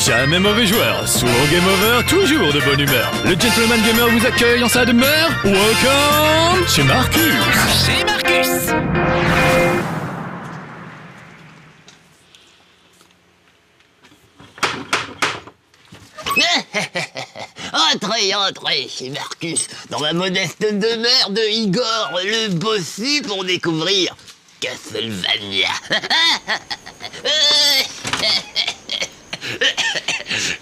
Jamais mauvais joueur, souvent game over, toujours de bonne humeur. Le Gentleman Gamer vous accueille en sa demeure. Welcome chez Marcus. Chez Marcus. Entrez chez Marcus, dans la modeste demeure de Igor le bossu pour découvrir Castlevania.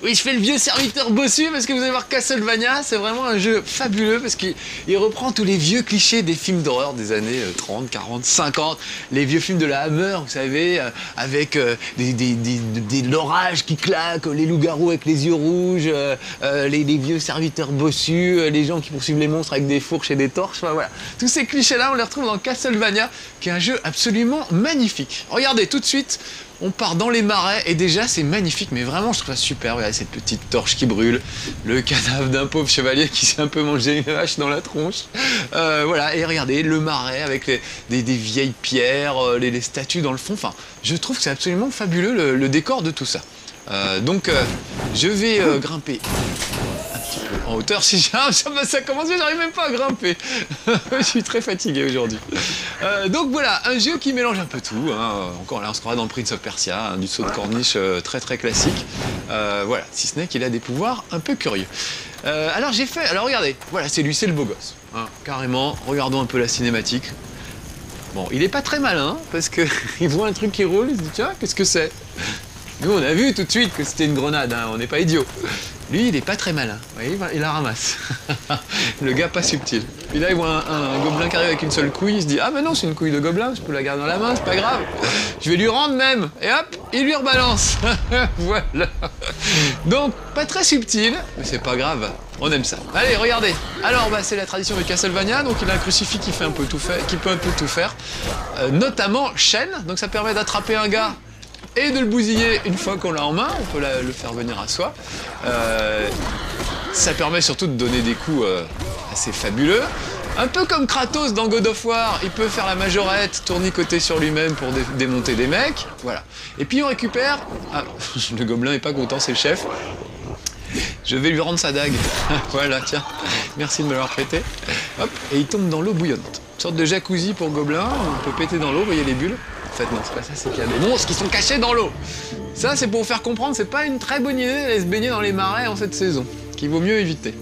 Oui, je fais le vieux serviteur bossu parce que vous allez voir Castlevania, c'est vraiment un jeu fabuleux parce qu'il reprend tous les vieux clichés des films d'horreur des années 30, 40, 50, les vieux films de la Hammer, vous savez, avec l'orage qui claque, les loups-garous avec les yeux rouges, les vieux serviteurs bossus, les gens qui poursuivent les monstres avec des fourches et des torches, enfin, voilà. Tous ces clichés-là, on les retrouve dans Castlevania, qui est un jeu absolument magnifique. Regardez, tout de suite, on part dans les marais et déjà c'est magnifique, mais vraiment je trouve ça super. Regardez cette petite torche qui brûle, le cadavre d'un pauvre chevalier qui s'est un peu mangé une hache dans la tronche. Voilà, et regardez le marais avec des vieilles pierres, les statues dans le fond. Enfin, je trouve que c'est absolument fabuleux le décor de tout ça. Donc je vais grimper un petit peu en hauteur si ça commence bien, j'arrive même pas à grimper. Je suis très fatigué aujourd'hui. Donc voilà, un jeu qui mélange un peu tout, hein. Encore là on se croirait dans le Prince of Persia, hein, du saut de corniche très classique. Voilà, si ce n'est qu'il a des pouvoirs un peu curieux. Alors regardez, voilà, c'est lui, c'est le beau gosse, hein, carrément. Regardons un peu la cinématique. Bon, il est pas très malin parce que il voit un truc qui roule, il se dit tiens, qu'est-ce que c'est? Nous, on a vu tout de suite que c'était une grenade, hein, on n'est pas idiot. Lui, il est pas très malin, vous voyez, il la ramasse. Le gars pas subtil. Puis là, il voit un gobelin qui arrive avec une seule couille, il se dit ah mais non, c'est une couille de gobelin, je peux la garder dans la main, c'est pas grave. Je vais lui rendre même. Et hop, il lui rebalance. Voilà. Donc, pas très subtil, mais c'est pas grave, on aime ça. Allez, regardez. Alors, c'est la tradition de Castlevania, donc il a un crucifix qui fait un peu tout faire, qui peut un peu tout faire, notamment chaîne, donc ça permet d'attraper un gars et de le bousiller une fois qu'on l'a en main, on peut le faire venir à soi. Ça permet surtout de donner des coups assez fabuleux. Un peu comme Kratos dans God of War, il peut faire la majorette, tournicoter sur lui-même pour démonter des mecs. Voilà. Et puis on récupère... Ah, le gobelin est pas content, c'est le chef. Je vais lui rendre sa dague. Voilà, tiens. Merci de me l'avoir prêté. Hop, et il tombe dans l'eau bouillonnante. Une sorte de jacuzzi pour gobelin, on peut péter dans l'eau, vous voyez les bulles. En fait, non, c'est pas ça, c'est qu'il y a des monstres qui sont cachés dans l'eau. Ça, c'est pour vous faire comprendre, c'est pas une très bonne idée d'aller se baigner dans les marais en cette saison, qu'il vaut mieux éviter.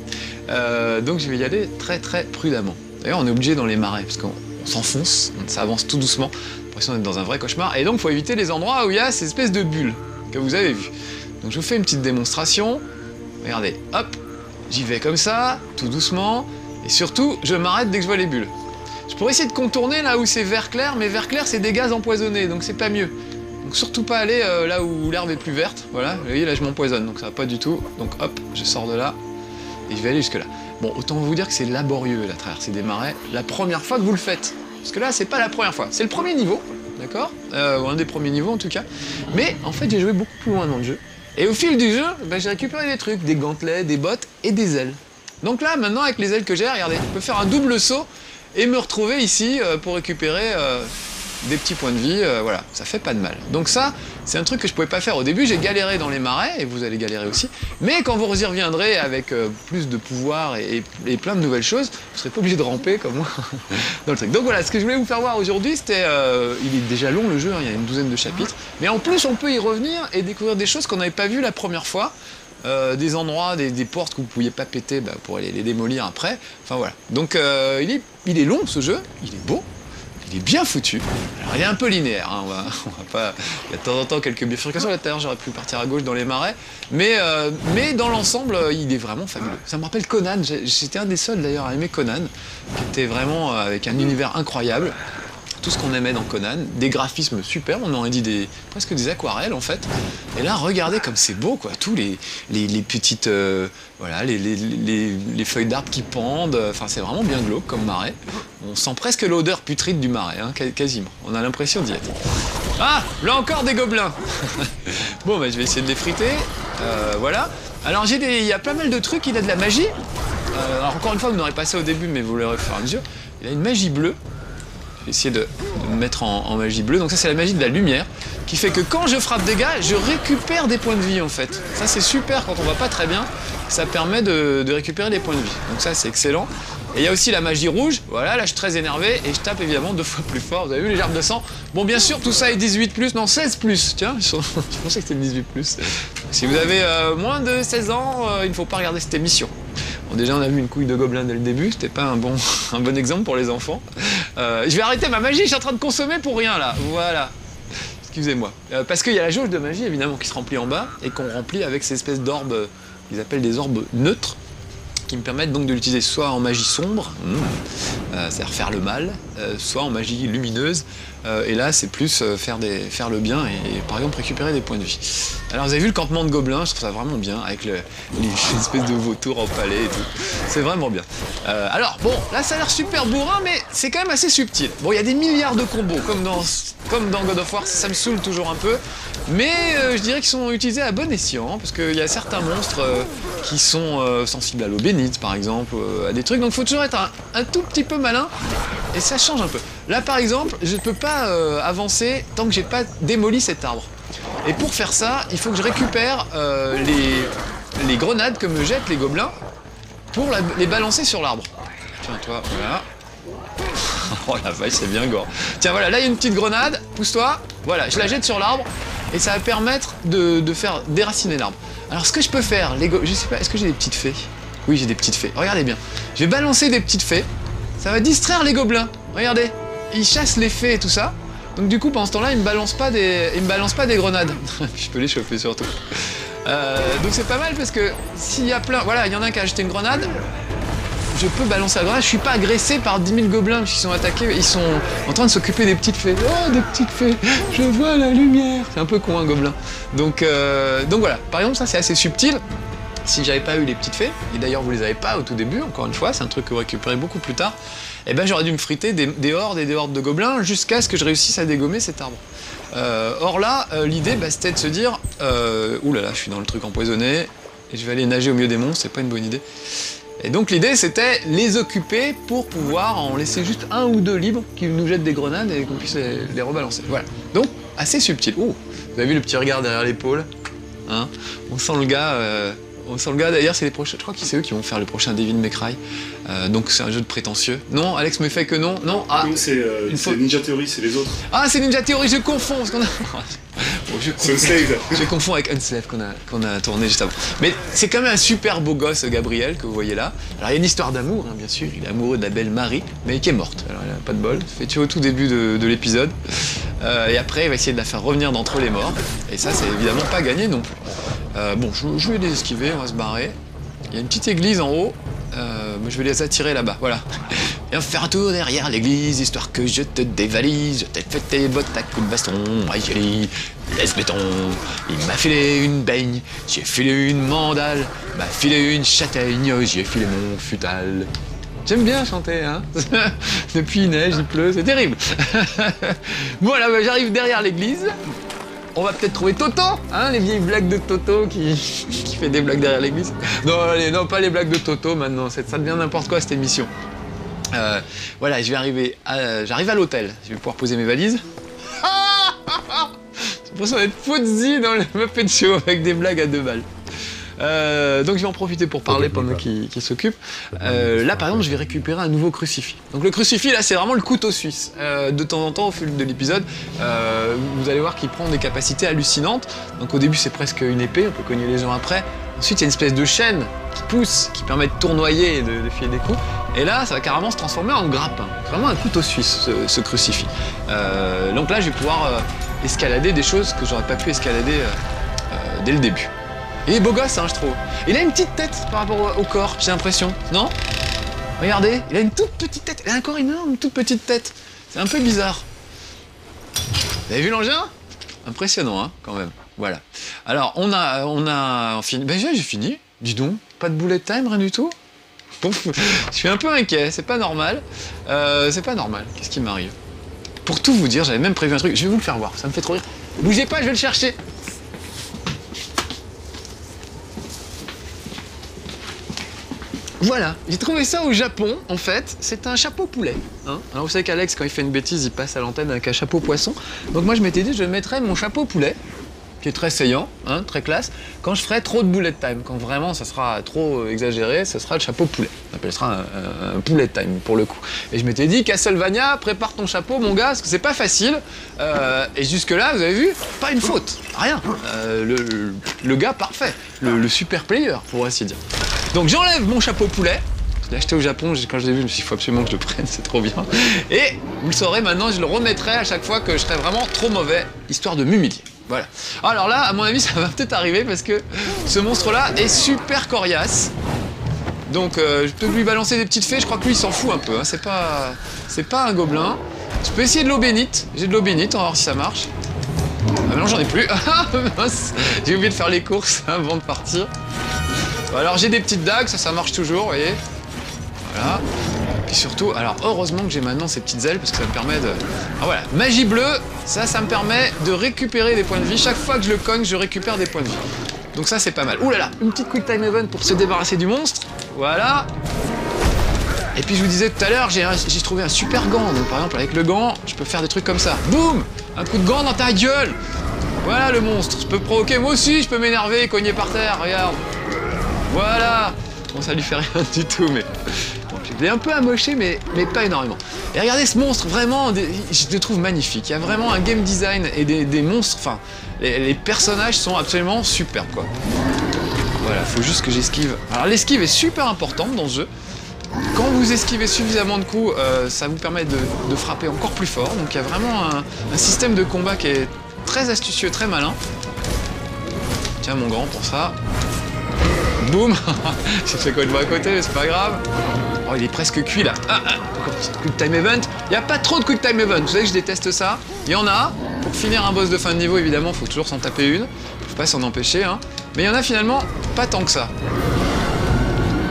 Donc, je vais y aller très prudemment. D'ailleurs, on est obligé dans les marais, parce qu'on s'enfonce, ça avance tout doucement, l'impression d'être dans un vrai cauchemar, et donc, il faut éviter les endroits où il y a ces espèces de bulles que vous avez vues. Donc, je vous fais une petite démonstration. Regardez, hop, j'y vais comme ça, tout doucement, et surtout, je m'arrête dès que je vois les bulles. Je pourrais essayer de contourner là où c'est vert clair, mais vert clair c'est des gaz empoisonnés, donc c'est pas mieux. Donc surtout pas aller là où l'herbe est plus verte, voilà, vous voyez là je m'empoisonne, donc ça va pas du tout. Donc hop, je sors de là, et je vais aller jusque là. Bon, autant vous dire que c'est laborieux la traversée des marais, la première fois que vous le faites. Parce que là c'est pas la première fois, c'est le premier niveau, d'accord, ou un des premiers niveaux en tout cas. Mais en fait j'ai joué beaucoup plus loin dans le jeu. Et au fil du jeu, j'ai récupéré des trucs, des gantelets, des bottes et des ailes. Donc là maintenant avec les ailes que j'ai, regardez, je peux faire un double saut et me retrouver ici pour récupérer des petits points de vie, voilà, ça fait pas de mal. Donc ça, c'est un truc que je pouvais pas faire au début, j'ai galéré dans les marais, et vous allez galérer aussi, mais quand vous y reviendrez avec plus de pouvoir et plein de nouvelles choses, vous serez pas obligé de ramper comme moi dans le truc. Donc voilà, ce que je voulais vous faire voir aujourd'hui, c'était, il est déjà long le jeu, hein, il y a une douzaine de chapitres, mais en plus on peut y revenir et découvrir des choses qu'on n'avait pas vues la première fois. Des endroits, des portes que vous ne pouviez pas péter pour aller les démolir après. Enfin voilà. Donc il est long ce jeu, il est beau, il est bien foutu. Alors il est un peu linéaire, hein, on va pas... Il y a de temps en temps quelques bifurcations, là tout à l'heure j'aurais pu partir à gauche dans les marais, mais dans l'ensemble il est vraiment fabuleux. Ça me rappelle Conan, j'étais un des seuls d'ailleurs à aimer Conan, qui était vraiment avec un univers incroyable. Tout ce qu'on aimait dans Conan, des graphismes superbes, on aurait dit presque des aquarelles en fait. Et là, regardez comme c'est beau quoi, tous les petites, voilà, les feuilles d'arbres qui pendent, enfin c'est vraiment bien glauque comme marais. On sent presque l'odeur putride du marais, hein, quasiment, on a l'impression d'y être. Ah, là encore des gobelins. Bon, je vais essayer de les friter, voilà. Alors il y a pas mal de trucs, il a de la magie. Alors encore une fois, vous n'aurez pas ça au début, mais vous l'aurez au fur et à mesure. Il a une magie bleue. essayer de me mettre en magie bleue. Donc ça c'est la magie de la lumière, qui fait que quand je frappe des gars, je récupère des points de vie en fait. Ça c'est super quand on va pas très bien, ça permet de récupérer des points de vie. Donc ça c'est excellent. Et il y a aussi la magie rouge, voilà, là je suis très énervé et je tape évidemment 2 fois plus fort. Vous avez vu les gerbes de sang? Bon bien sûr tout ça est 18+, non 16+, tiens, je pensais que c'était 18+. Si vous avez moins de 16 ans, il ne faut pas regarder cette émission. Bon, déjà on a vu une couille de gobelin dès le début, c'était pas un bon exemple pour les enfants. Je vais arrêter ma magie, je suis en train de consommer pour rien là, voilà. Excusez-moi. Parce qu'il y a la jauge de magie évidemment qui se remplit en bas et qu'on remplit avec ces espèces d'orbes, qu'ils appellent des orbes neutres, qui me permettent donc de l'utiliser soit en magie sombre, c'est-à-dire faire le mal, soit en magie lumineuse, et là c'est plus faire le bien et par exemple récupérer des points de vie. Alors vous avez vu le campement de gobelins, je trouve ça vraiment bien, avec les espèces de vautours empalés et tout, c'est vraiment bien. Alors bon, là ça a l'air super bourrin, mais c'est quand même assez subtil. Bon, il y a des milliards de combos, comme dans God of War, ça me saoule toujours un peu, mais je dirais qu'ils sont utilisés à bon escient, parce qu'il y a certains monstres qui sont sensibles à l'eau bénite, par exemple, à des trucs, donc il faut toujours être un tout petit peu malin, et ça change un peu. Là, par exemple, je ne peux pas avancer tant que j'ai pas démoli cet arbre. Et pour faire ça, il faut que je récupère les grenades que me jettent les gobelins pour les balancer sur l'arbre. Tiens, toi, voilà. Oh la vache, c'est bien gore. Tiens, voilà, là il y a une petite grenade, pousse-toi. Voilà, je la jette sur l'arbre et ça va permettre de faire déraciner l'arbre. Alors ce que je peux faire, je sais pas, est-ce que j'ai des petites fées? Oui, j'ai des petites fées. Regardez bien. Je vais balancer des petites fées. Ça va distraire les gobelins. Regardez, ils chassent les fées et tout ça. Donc du coup, pendant ce temps-là, ils me balancent pas des grenades. Je peux les chauffer surtout. Donc c'est pas mal parce que s'il y a plein, voilà, il y en a un qui a acheté une grenade. Je peux balancer la grenade, je suis pas agressé par 10 000 gobelins qui sont attaqués, ils sont en train de s'occuper des petites fées. Oh, des petites fées, je vois la lumière. C'est un peu con un gobelin. Donc voilà, par exemple ça c'est assez subtil. Si j'avais pas eu les petites fées, et d'ailleurs vous les avez pas au tout début, encore une fois, c'est un truc que vous récupérez beaucoup plus tard, et ben j'aurais dû me friter des hordes et des hordes de gobelins jusqu'à ce que je réussisse à dégommer cet arbre. Or là, l'idée c'était de se dire, ouh là là, je suis dans le truc empoisonné, et je vais aller nager au milieu des monstres, c'est pas une bonne idée. Et donc l'idée c'était les occuper pour pouvoir en laisser juste un ou deux libres qui nous jettent des grenades et qu'on puisse les rebalancer. Voilà. Donc assez subtil. Oh, vous avez vu le petit regard derrière l'épaule, hein? On sent le gars. D'ailleurs c'est les prochains. Je crois que c'est eux qui vont faire le prochain Devil May Cry. Donc c'est un jeu de prétentieux. Non, Alex me fait que non. Non. Ah. Non, c'est Ninja Theory, c'est les autres. Ah, c'est Ninja Theory. Je confonds parce qu'on a. Bon, je confonds avec Unslave qu'on a tourné juste avant. Mais c'est quand même un super beau gosse, Gabriel, que vous voyez là. Alors il y a une histoire d'amour, hein, bien sûr. Il est amoureux de la belle Marie, mais qui est morte. Alors il a pas de bol. Fait tuer au tout début de l'épisode. Et après, il va essayer de la faire revenir d'entre les morts. Et ça, c'est évidemment pas gagné non plus. Bon, je vais les esquiver, on va se barrer. Il y a une petite église en haut. Je vais les attirer là-bas, voilà. Viens faire un tour derrière l'église, histoire que je te dévalise. Je t'ai fait tes bottes à coups de baston. Aïe, chérie, laisse béton. Il m'a filé une baigne, j'ai filé une mandale. M'a filé une châtaigne, j'ai filé mon futal. J'aime bien chanter, hein. Depuis il neige, il pleut, c'est terrible. Voilà, j'arrive derrière l'église. On va peut-être trouver Toto, hein, les vieilles blagues de Toto qui fait des blagues derrière l'église. Non, allez, non, pas les blagues de Toto maintenant, ça devient n'importe quoi cette émission. Voilà, j'arrive à l'hôtel, je vais pouvoir poser mes valises. J'ai l'impression d'être Fozzie dans le Muppet Show avec des blagues à 2 balles. Donc je vais en profiter pour parler pendant qu'il s'occupe. Là par exemple je vais récupérer un nouveau crucifix. Donc le crucifix là c'est vraiment le couteau suisse. De temps en temps au fil de l'épisode vous allez voir qu'il prend des capacités hallucinantes. Donc au début c'est presque une épée, on peut cogner les gens après. Ensuite il y a une espèce de chaîne qui pousse, qui permet de tournoyer et de filer des coups. Et là ça va carrément se transformer en grappin. C'est vraiment un couteau suisse ce crucifix. Donc là je vais pouvoir escalader des choses que j'aurais pas pu escalader dès le début. Il est beau gosse, hein, je trouve. Il a une petite tête par rapport au corps, j'ai l'impression. Non? Regardez, il a une toute petite tête. Il a un corps énorme, une toute petite tête. C'est un peu bizarre. Vous avez vu l'engin? Impressionnant, hein, quand même. Voilà. Alors, on a fini. Ben, j'ai fini. Dis donc, pas de bullet time, rien du tout. Bon, je suis un peu inquiet, c'est pas normal. C'est pas normal. Qu'est-ce qui m'arrive? Pour tout vous dire, j'avais même prévu un truc. Je vais vous le faire voir, ça me fait trop rire. Bougez pas, je vais le chercher. Voilà, j'ai trouvé ça au Japon, en fait, c'est un chapeau poulet. Hein. Alors vous savez qu'Alex, quand il fait une bêtise, il passe à l'antenne avec un chapeau poisson. Donc moi je m'étais dit, je mettrais mon chapeau poulet, qui est très saillant, hein, très classe, quand je ferai trop de bullet time. Quand vraiment ça sera trop exagéré, ce sera le chapeau poulet. On appelle ça un bullet time pour le coup. Et je m'étais dit, Castlevania, prépare ton chapeau mon gars, parce que c'est pas facile. Et jusque là, vous avez vu, pas une faute, rien. Le gars parfait, le super player pour ainsi dire. Donc j'enlève mon chapeau poulet. Je l'ai acheté au Japon, quand je l'ai vu, je me suis dit, il faut absolument que je le prenne, c'est trop bien. Et vous le saurez maintenant, je le remettrai à chaque fois que je serai vraiment trop mauvais, histoire de m'humilier. Voilà. Alors là, à mon avis, ça va peut-être arriver parce que ce monstre-là est super coriace. Donc je peux lui balancer des petites fées, je crois que lui il s'en fout un peu, hein. C'est pas un gobelin. Je peux essayer de l'eau bénite, j'ai de l'eau bénite, on va voir si ça marche. Ah non, j'en ai plus. J'ai oublié de faire les courses avant de partir. Alors j'ai des petites dagues, ça marche toujours, vous voyez. Voilà. Et surtout, alors heureusement que j'ai maintenant ces petites ailes parce que ça me permet de... Ah voilà, magie bleue, ça me permet de récupérer des points de vie. Chaque fois que je le cogne, je récupère des points de vie. Donc ça c'est pas mal. Ouh là là, une petite quick time event pour se débarrasser du monstre. Voilà. Et puis je vous disais tout à l'heure, j'ai trouvé un super gant. Donc par exemple avec le gant, je peux faire des trucs comme ça. Boum! Un coup de gant dans ta gueule. Voilà le monstre. Je peux provoquer, moi aussi je peux m'énerver et cogner par terre, regarde. Voilà. Bon ça lui fait rien du tout mais... Je l'ai un peu amoché, mais pas énormément. Et regardez ce monstre, vraiment, je le trouve magnifique. Il y a vraiment un game design et des monstres, enfin, les personnages sont absolument superbes, quoi. Voilà, faut juste que j'esquive. Alors l'esquive est super importante dans ce jeu. Quand vous esquivez suffisamment de coups, ça vous permet de frapper encore plus fort. Donc il y a vraiment un système de combat qui est très astucieux, très malin. Tiens mon grand pour ça. Boum. J'ai fait complètement à côté, mais c'est pas grave. Oh, il est presque cuit là. Quick time event. Il n'y a pas trop de quick time event. Vous savez que je déteste ça. Il y en a. Pour finir un boss de fin de niveau, évidemment, il faut toujours s'en taper une. Faut pas s'en empêcher. Hein. Mais il y en a finalement pas tant que ça.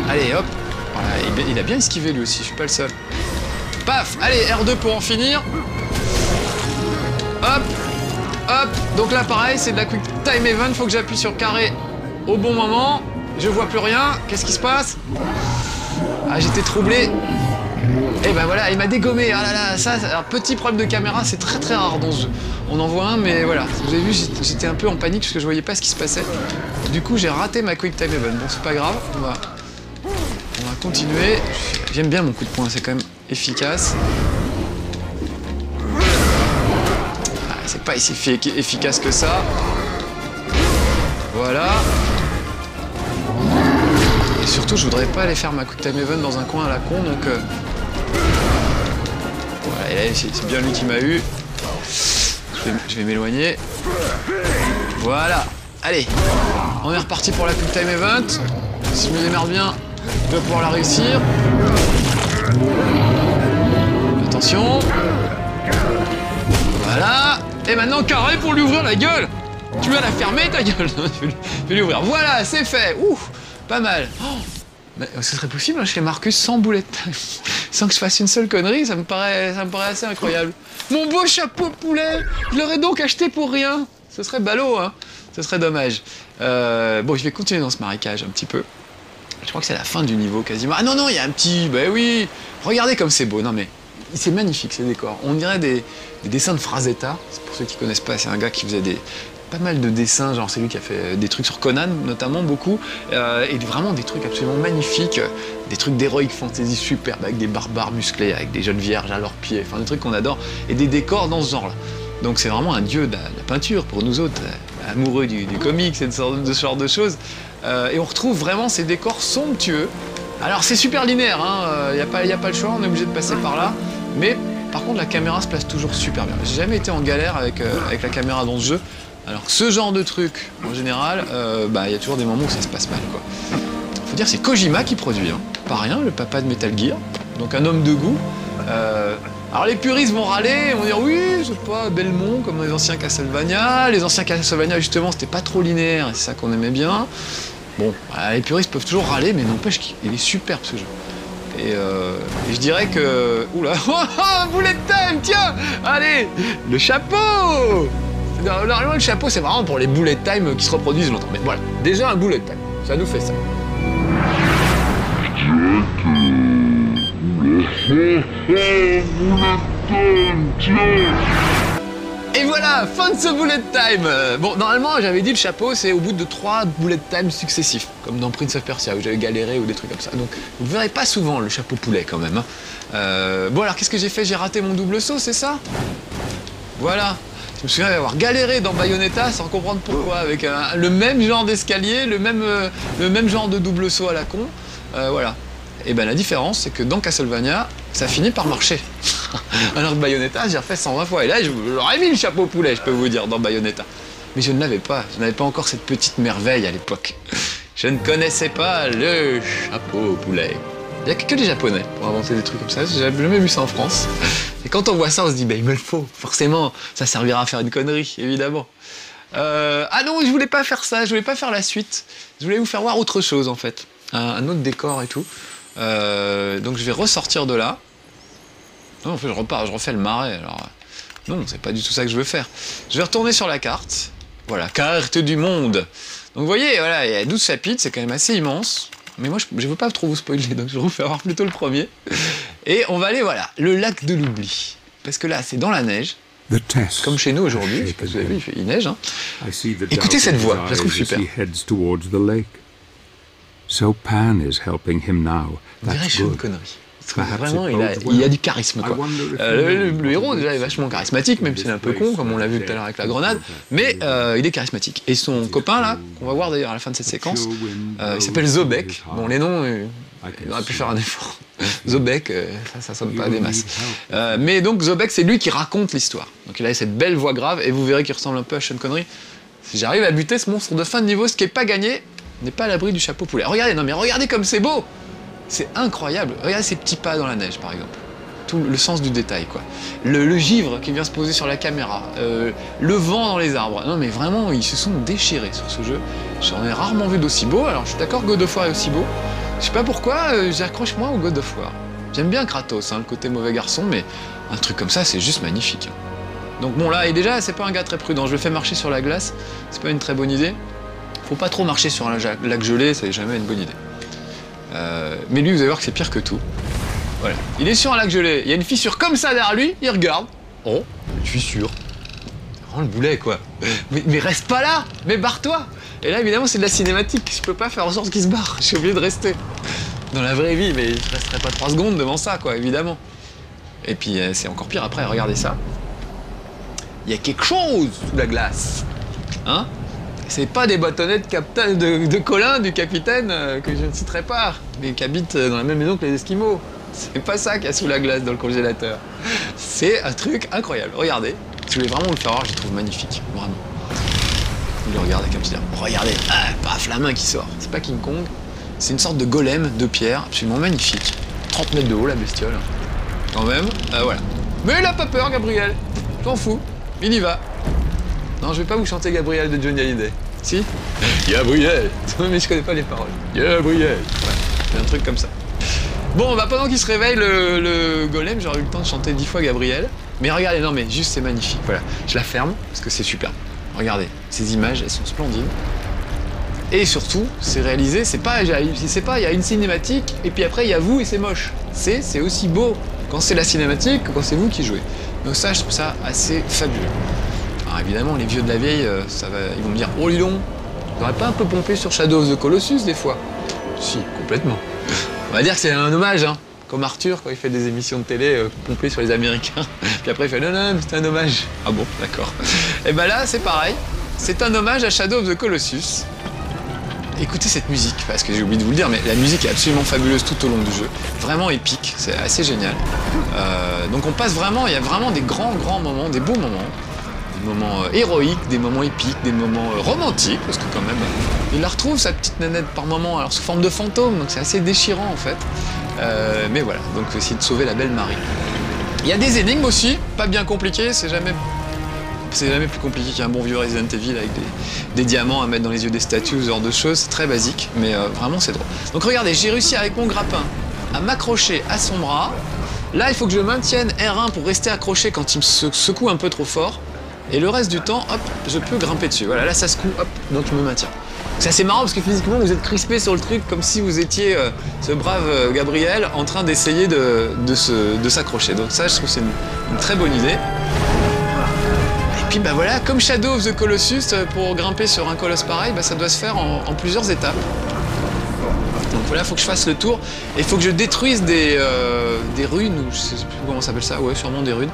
Allez, hop. Voilà, il a bien esquivé lui aussi. Je suis pas le seul. Paf. Allez, R2 pour en finir. Hop. Hop. Donc là, pareil, c'est de la quick time event. Faut que j'appuie sur carré au bon moment. Je vois plus rien. Qu'est-ce qui se passe? Ah, j'étais troublé. Et ben voilà, il m'a dégommé. Ah là là, ça, alors, petit problème de caméra, c'est très très rare dans ce jeu. On en voit un, mais voilà. Vous avez vu, j'étais un peu en panique parce que je voyais pas ce qui se passait. Du coup, j'ai raté ma quick time event. Bon, c'est pas grave. On va continuer. J'aime bien mon coup de poing, c'est quand même efficace. Ah, c'est pas si efficace que ça. Voilà. Et surtout, je voudrais pas aller faire ma quick time event dans un coin à la con, donc... Voilà, et là, c'est bien lui qui m'a eu. Je vais m'éloigner. Voilà. Allez, on est reparti pour la quick time event. Si je me démerde bien, je dois pouvoir la réussir. Attention. Voilà. Et maintenant, carré pour lui ouvrir la gueule. Tu vas la fermer, ta gueule. Je vais lui ouvrir. Voilà, c'est fait. Ouf. Pas mal. Oh, mais ce serait possible chez Marcus sans boulet time, sans que je fasse une seule connerie, ça me paraît assez incroyable. Mon beau chapeau poulet, je l'aurais donc acheté pour rien. Ce serait ballot, hein. Ce serait dommage. Bon, je vais continuer dans ce marécage un petit peu. Je crois que c'est la fin du niveau quasiment. Ah non, non, il y a un petit... Ben oui. Regardez comme c'est beau. Non mais, c'est magnifique ces décors. On dirait des dessins de Frazetta. Pour ceux qui connaissent pas, c'est un gars qui faisait pas mal de dessins, genre c'est lui qui a fait des trucs sur Conan notamment beaucoup, et vraiment des trucs absolument magnifiques, des trucs d'heroic fantasy superbes avec des barbares musclés, avec des jeunes vierges à leurs pieds, enfin des trucs qu'on adore, et des décors dans ce genre-là. Donc c'est vraiment un dieu de la peinture pour nous autres, amoureux du comics et de ce genre de choses, et on retrouve vraiment ces décors somptueux. Alors c'est super linéaire, hein, y a pas le choix, on est obligé de passer par là, mais par contre la caméra se place toujours super bien. J'ai jamais été en galère avec la caméra dans ce jeu. Alors que ce genre de truc, en général, y a toujours des moments où ça se passe mal, quoi. Faut dire, c'est Kojima qui produit, hein. Pas rien, le papa de Metal Gear, donc un homme de goût. Alors les puristes vont râler, vont dire oui, c'est pas Belmont comme dans les anciens Castlevania. Les anciens Castlevania, justement, c'était pas trop linéaire, et c'est ça qu'on aimait bien. Bon, les puristes peuvent toujours râler, mais n'empêche qu'il est superbe ce jeu. Et je dirais que... Oula, bullet time, tiens. Allez, le chapeau. Normalement, le chapeau, c'est vraiment pour les bullet time qui se reproduisent longtemps. Mais voilà, déjà un bullet time, ça nous fait ça. Et voilà, fin de ce bullet time. Bon, normalement, j'avais dit le chapeau, c'est au bout de 3 bullet time successifs, comme dans Prince of Persia, où j'avais galéré ou des trucs comme ça. Donc, vous ne verrez pas souvent le chapeau poulet, quand même. Hein. Bon, alors, qu'est-ce que j'ai fait? J'ai raté mon double saut, c'est ça? Voilà. Je me souviens d'avoir galéré dans Bayonetta sans comprendre pourquoi, avec le même genre d'escalier, le même genre de double saut à la con. Voilà. Et ben la différence, c'est que dans Castlevania, ça finit par marcher. Alors que Bayonetta, j'ai refait 120 fois. Et là, j'aurais mis le chapeau poulet, je peux vous dire, dans Bayonetta. Mais je ne l'avais pas. Je n'avais pas encore cette petite merveille à l'époque. Je ne connaissais pas le chapeau poulet. Il n'y a que les Japonais pour inventer des trucs comme ça. J'ai jamais vu ça en France. Et quand on voit ça, on se dit, bah, il me le faut. Forcément, ça servira à faire une connerie, évidemment. Ah non, je voulais pas faire ça. Je voulais pas faire la suite. Je voulais vous faire voir autre chose, en fait. Un autre décor et tout. Donc je vais ressortir de là. Non, en fait, je repars, je refais le marais. Alors, non, c'est pas du tout ça que je veux faire. Je vais retourner sur la carte. Voilà, carte du monde. Donc vous voyez, voilà, il y a 12 chapitres, c'est quand même assez immense. Mais moi, je veux pas trop vous spoiler, donc je vais vous faire voir plutôt le premier. Et on va aller, voilà, le lac de l'oubli. Parce que là, c'est dans la neige. Comme chez nous aujourd'hui, parce que vous avez vu, il neige. Hein. Écoutez cette voix, je la trouve super. So Pan is helping him now. On dirait que c'est une connerie. Vraiment, il a du charisme, quoi. Le héros, déjà, est vachement charismatique, même s'il est un peu con, comme on l'a vu tout à l'heure avec la grenade, mais il est charismatique. Et son copain, là, qu'on va voir d'ailleurs à la fin de cette séquence, il s'appelle Zobek. Bon, les noms, il aurait pu faire un effort. Zobek, ça sonne pas des masses. Mais donc, Zobek, c'est lui qui raconte l'histoire. Donc, il a cette belle voix grave, et vous verrez qu'il ressemble un peu à Sean Connery. Si j'arrive à buter ce monstre de fin de niveau, ce qui n'est pas gagné, n'est pas à l'abri du chapeau poulet. Regardez, non mais regardez comme c'est beau! C'est incroyable. Regardez ces petits pas dans la neige, par exemple. Tout le sens du détail, quoi. Le givre qui vient se poser sur la caméra. Le vent dans les arbres. Non mais vraiment, ils se sont déchirés sur ce jeu. J'en ai rarement vu d'aussi beau. Alors je suis d'accord que God of War est aussi beau. Je sais pas pourquoi, j'accroche moins au God of War. J'aime bien Kratos, hein, le côté mauvais garçon, mais un truc comme ça, c'est juste magnifique. Donc bon là, et déjà, c'est pas un gars très prudent. Je le fais marcher sur la glace. C'est pas une très bonne idée. Faut pas trop marcher sur un lac gelé, ça n'est jamais une bonne idée. Mais lui, vous allez voir que c'est pire que tout. Voilà. Il est sur un lac gelé, il y a une fissure comme ça derrière lui, il regarde. Oh, une fissure. Oh, le boulet, quoi. Mais reste pas là, mais barre-toi. Et là, évidemment, c'est de la cinématique. Je peux pas faire en sorte qu'il se barre, je suis obligé de rester. Dans la vraie vie, mais je resterai pas 3 secondes devant ça, quoi, évidemment. Et puis, c'est encore pire après, regardez ça. Il y a quelque chose sous la glace. Hein? C'est pas des bâtonnets de Colin, du capitaine, que je ne citerai pas, mais qui habitent dans la même maison que les Esquimaux. C'est pas ça qu'il y a sous la glace dans le congélateur. C'est un truc incroyable. Regardez. Si je voulais vraiment vous le faire voir, je le trouve magnifique. Vraiment. Vous le regardez comme ça. Regardez. Ah, paf, la main qui sort. C'est pas King Kong. C'est une sorte de golem de pierre absolument magnifique. 30 mètres de haut, la bestiole. Quand même. Voilà. Mais il a pas peur, Gabriel. T'en fous. Il y va. Non, je vais pas vous chanter Gabriel de Johnny Hallyday. Si? Gabriel. Mais je connais pas les paroles. Gabriel. Ouais, c'est un truc comme ça. Bon, bah pendant qu'il se réveille, le golem, j'aurais eu le temps de chanter 10 fois Gabriel. Mais regardez, non mais juste c'est magnifique. Voilà, je la ferme parce que c'est super. Regardez, ces images, elles sont splendides. Et surtout, c'est réalisé, c'est pas, il y a une cinématique et puis après il y a vous et c'est moche. C'est aussi beau quand c'est la cinématique que quand c'est vous qui jouez. Donc ça, je trouve ça assez fabuleux. Alors évidemment, les vieux de la vieille, ils vont me dire « Oh, dis donc, on n'aurait pas un peu pompé sur Shadow of the Colossus des fois ?» Si, complètement. On va dire que c'est un hommage, hein. Comme Arthur, quand il fait des émissions de télé pompées sur les Américains. Puis après, il fait « Non, non, c'est un hommage. » Ah bon, d'accord. Et ben là, c'est pareil. C'est un hommage à Shadow of the Colossus. Écoutez cette musique, parce que j'ai oublié de vous le dire, mais la musique est absolument fabuleuse tout au long du jeu. Vraiment épique, c'est assez génial. Donc on passe vraiment, il y a vraiment des grands moments, des beaux moments. Des moments héroïques, des moments épiques, des moments romantiques, parce que quand même, il la retrouve, sa petite nanette, par moment, alors sous forme de fantôme, donc c'est assez déchirant en fait. Mais voilà, donc il faut essayer de sauver la belle Marie. Il y a des énigmes aussi, pas bien compliquées, c'est jamais plus compliqué qu'un bon vieux Resident Evil avec des diamants à mettre dans les yeux des statues, ce genre de choses, c'est très basique, mais vraiment c'est drôle. Donc regardez, j'ai réussi avec mon grappin à m'accrocher à son bras. Là, il faut que je maintienne R1 pour rester accroché quand il me secoue un peu trop fort. Et le reste du temps, hop, je peux grimper dessus. Voilà, là ça se coud, hop, donc je me maintiens. C'est assez marrant parce que physiquement vous êtes crispé sur le truc comme si vous étiez ce brave Gabriel en train d'essayer de s'accrocher. Donc ça je trouve que c'est une très bonne idée. Et puis bah voilà, comme Shadow of the Colossus, pour grimper sur un colosse pareil, bah, ça doit se faire en plusieurs étapes. Donc voilà, il faut que je fasse le tour et il faut que je détruise des runes, ou je sais plus comment ça s'appelle ça, ouais sûrement des runes.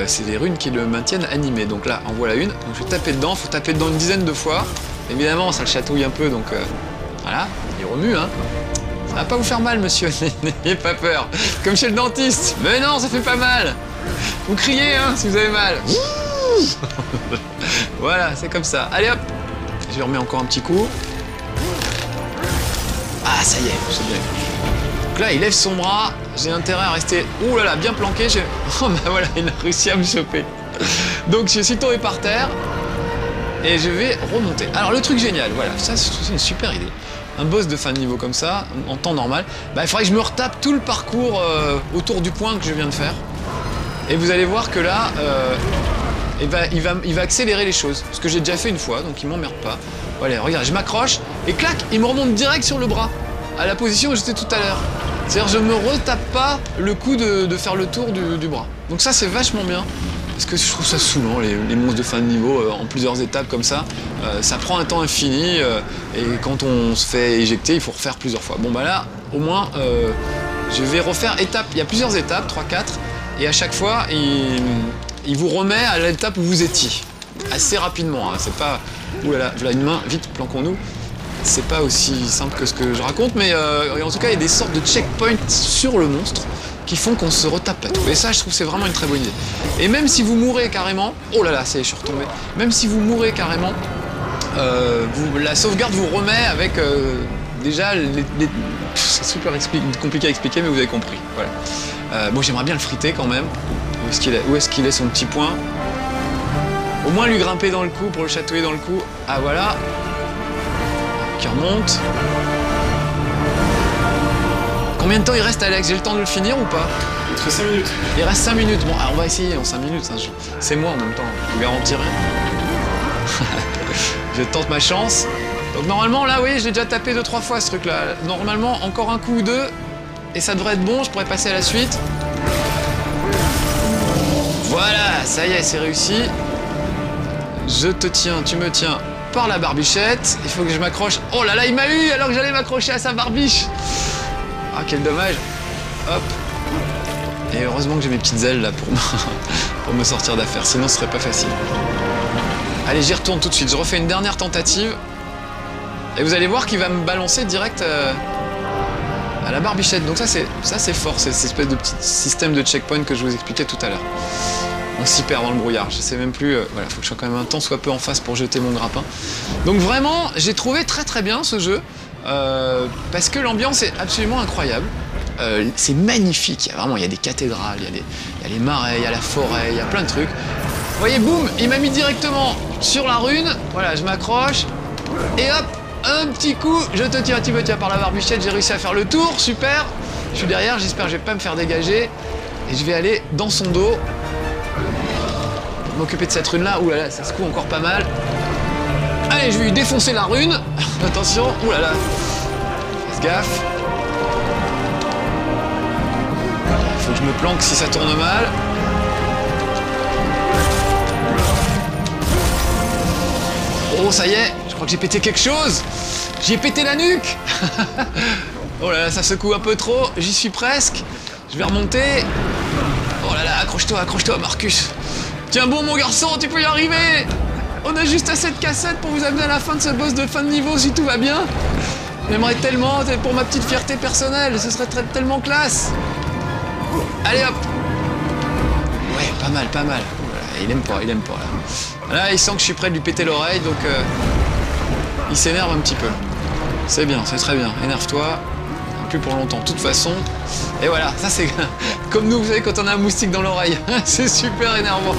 C'est des runes qui le maintiennent animé. Donc là, en voilà une. Donc je vais taper dedans, faut taper dedans une dizaine de fois. Évidemment, ça le chatouille un peu, donc voilà, il remue, hein. Ça va pas vous faire mal, monsieur, n'ayez pas peur. Comme chez le dentiste. Mais non, ça fait pas mal. Vous criez, hein, si vous avez mal. Voilà, c'est comme ça. Allez hop, je lui remets encore un petit coup. Ah, ça y est, c'est bien. Donc là, il lève son bras, j'ai intérêt à rester, ouh là là, bien planqué. Oh bah voilà, il a réussi à me choper. Donc je suis tombé par terre. Et je vais remonter. Alors le truc génial, voilà, ça c'est une super idée. Un boss de fin de niveau comme ça, en temps normal, bah, il faudrait que je me retape tout le parcours autour du point que je viens de faire. Et vous allez voir que là, il va accélérer les choses. Ce que j'ai déjà fait une fois, donc il m'emmerde pas. Voilà, regarde, je m'accroche, et clac, il me remonte direct sur le bras, à la position où j'étais tout à l'heure. C'est-à-dire je me retape pas le coup de faire le tour du bras. Donc ça c'est vachement bien. Parce que je trouve ça saoulant, les monstres de fin de niveau en plusieurs étapes comme ça. Ça prend un temps infini et quand on se fait éjecter, il faut refaire plusieurs fois. Bon bah là, au moins, je vais refaire étape. Il y a plusieurs étapes, 3, 4, et à chaque fois, il vous remet à l'étape où vous étiez. Assez rapidement, hein. C'est pas... Ouh là là, voilà une main, vite, planquons-nous. C'est pas aussi simple que ce que je raconte, mais en tout cas, il y a des sortes de checkpoints sur le monstre qui font qu'on se retape pas tout. Et ça, je trouve que c'est vraiment une très bonne idée. Et même si vous mourrez carrément... Oh là là, ça y est, je suis retombé. Même si vous mourrez carrément, la sauvegarde vous remet avec déjà c'est super compliqué à expliquer, mais vous avez compris. Voilà. Bon, j'aimerais bien le friter quand même. Où est-ce qu'il est son petit point? Au moins lui grimper dans le cou pour le chatouiller dans le cou. Ah voilà. Qui remonte. Combien de temps il reste, Alex? J'ai le temps de le finir ou pas? Il te reste 5 minutes. Il reste 5 minutes. Bon, alors on va essayer en 5 minutes. Hein. C'est moi en même temps, je vous garantis rien. Je tente ma chance. Donc normalement, là, oui, j'ai déjà tapé 2-3 fois ce truc-là. Normalement, encore un coup ou deux, et ça devrait être bon, je pourrais passer à la suite. Voilà, ça y est, c'est réussi. Je te tiens, tu me tiens par la barbichette. Il faut que je m'accroche. Oh là là, il m'a eu alors que j'allais m'accrocher à sa barbiche. Ah, quel dommage. Hop. Et heureusement que j'ai mes petites ailes là pour me sortir d'affaire, sinon ce serait pas facile. Allez, j'y retourne tout de suite. Je refais une dernière tentative. Et vous allez voir qu'il va me balancer direct à la barbichette. Donc ça c'est fort, c'est cette espèce de petit système de checkpoint que je vous expliquais tout à l'heure. On s'y perd dans le brouillard, je sais même plus, voilà, faut que je sois quand même un temps soit peu en face pour jeter mon grappin. Donc vraiment, j'ai trouvé très bien ce jeu, parce que l'ambiance est absolument incroyable. C'est magnifique, il y a des cathédrales, il y a les marais, il y a la forêt, il y a plein de trucs. Vous voyez, boum, il m'a mis directement sur la rune, voilà, je m'accroche, et hop, un petit coup, je te tiens, tu me tiens par la barbichette, j'ai réussi à faire le tour, super. Je suis derrière, j'espère que je vais pas me faire dégager, et je vais aller dans son dos. M'occuper de cette rune là, oulala, ça se coud encore pas mal. Allez, je vais lui défoncer la rune. Attention, oulala. Faites gaffe. Il faut que je me planque si ça tourne mal. Oh, ça y est, je crois que j'ai pété quelque chose. J'ai pété la nuque. Oh là là, ça secoue un peu trop, j'y suis presque. Je vais remonter. Oh là là, accroche-toi, Marcus. Tiens bon mon garçon, tu peux y arriver. On a juste assez de cassettes pour vous amener à la fin de ce boss de fin de niveau si tout va bien. J'aimerais tellement, pour ma petite fierté personnelle, ce serait tellement classe. Allez hop. Ouais, pas mal. Voilà, il aime pas là. Là, il sent que je suis prêt de lui péter l'oreille, donc il s'énerve un petit peu. C'est bien, c'est très bien, énerve-toi. Plus pour longtemps, de toute façon. Et voilà, ça c'est comme nous, vous savez, quand on a un moustique dans l'oreille. C'est super énervant.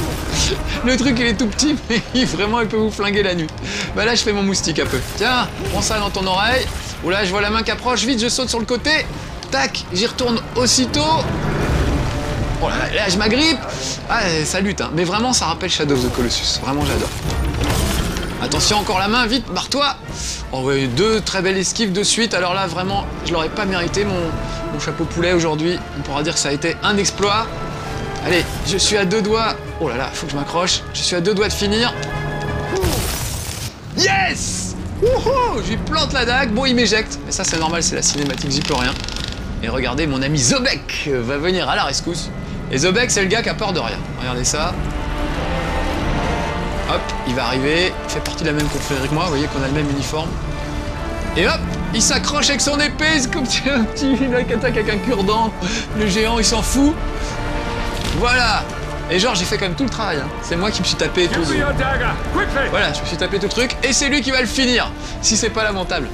Le truc, il est tout petit, mais vraiment, il peut vous flinguer la nuit. Bah là, je fais mon moustique un peu. Tiens, prends ça dans ton oreille. Ou là, je vois la main qui approche. Vite, je saute sur le côté. Tac, j'y retourne aussitôt. Oh là, je m'agrippe. Ah, ça lutte, hein. Mais vraiment, ça rappelle Shadow of the Colossus. Vraiment, j'adore. Attention, encore la main, vite, barre-toi. Oh ouais, 2 très belles esquives de suite. Alors là, vraiment, je l'aurais pas mérité, mon chapeau poulet aujourd'hui. On pourra dire que ça a été un exploit. Allez, je suis à 2 doigts. Oh là là, faut que je m'accroche. Je suis à 2 doigts de finir. Yes! Wouhou! Je lui plante la dague. Bon, il m'éjecte. Mais ça, c'est normal, c'est la cinématique, j'y peux rien. Et regardez, mon ami Zobek va venir à la rescousse. Et Zobek, c'est le gars qui a peur de rien. Regardez ça. Hop, il va arriver. Il fait partie de la même confrérie que moi. Vous voyez qu'on a le même uniforme. Et hop, il s'accroche avec son épée. C'est comme un petit mec qui attaque avec un cure-dent. Le géant, il s'en fout. Voilà. Et genre, j'ai fait quand même tout le travail. Hein. C'est moi qui me suis tapé tout. Voilà, je me suis tapé tout le truc. Et c'est lui qui va le finir. Si c'est pas lamentable.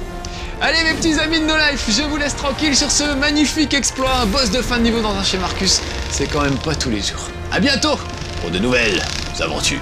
Allez mes petits amis de No Life, je vous laisse tranquille sur ce magnifique exploit, un boss de fin de niveau dans un chez Marcus. C'est quand même pas tous les jours. À bientôt pour de nouvelles aventures.